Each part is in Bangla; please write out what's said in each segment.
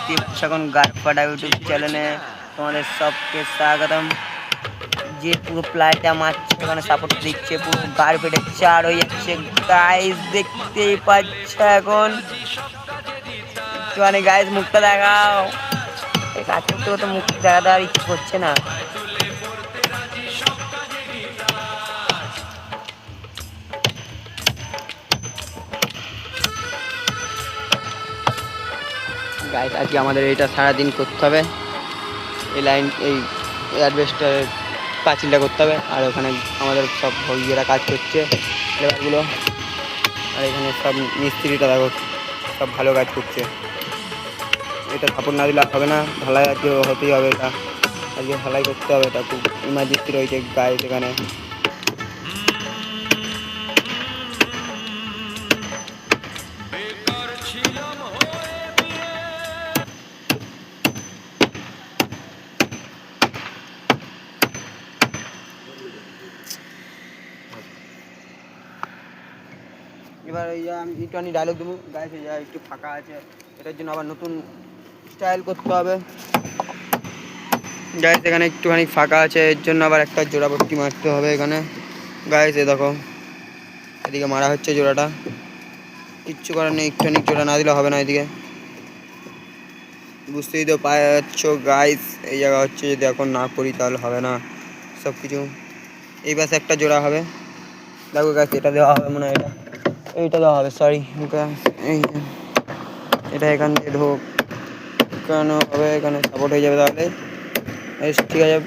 দেখতে এখন গারপাড়া ইউটিউব চ্যানেলে তোমাদের সবকে স্বাগতম। যে পুরো প্লেয়ারটা মারছে ওখানে সাপোর্ট দিচ্ছে, পুরো গার পেটে 4 হয়ে যাচ্ছে গাইস, দেখতেই পাচ্ছ। এখন একটুখানি গাইস মুখটা দেখাও, এই কাজ করতে করতে মুখ দেখাতে আর ইচ্ছে করছে না। গাইস আজকে আমাদের এটা সারাদিন করতে হবে, এই লাইন এই অ্যাডভেস্টারের পাঁচিলটা করতে হবে। আর ওখানে আমাদের সব ভগিয়েরা কাজ করছে, লেবারগুলো। আর এখানে সব মিস্ত্রিটা দেখো, সব ভালো কাজ করছে। এটা সাপোর্ট না দিলে হবে না, ঢালাই আজকে হতেই হবে। এটা আজকে ঢালাই করতে হবে, এটা খুব ইমার্জেন্সি রয়েছে গাইস এখানে। এবার এই আমি একটুখানি ডায়লগ দেবো গাইস, এই একটু ফাঁকা আছে, এটার জন্য আবার নতুন স্টাইল করতে হবে গাইস। এখানে একটুখানি ফাঁকা আছে, এর জন্য আবার একটা জোড়া ভর্তি মারতে হবে এখানে গাইস। এ দেখো এদিকে মারা হচ্ছে জোড়াটা, কিচ্ছু করার নেই, একটুখানি জোড়া না দিলে হবে না। এদিকে বুঝতেই তো পারছ গাইস, এই জায়গা হচ্ছে যদি এখন না করি তাহলে হবে না সব কিছু। এই পাশে একটা জোড়া হবে, দেখো গাইস এটা দেওয়া হবে মনে হয়, এইটা দেওয়া হবে, সরি এই এটা এখান দিয়ে ঢোকানো হবে, এখানে সাপোর্ট হয়ে যাবে তাহলে। ঠিক আছে,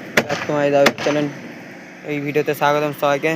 তোমার দাও চ্যানেল এই ভিডিওতে স্বাগতম সবাইকে।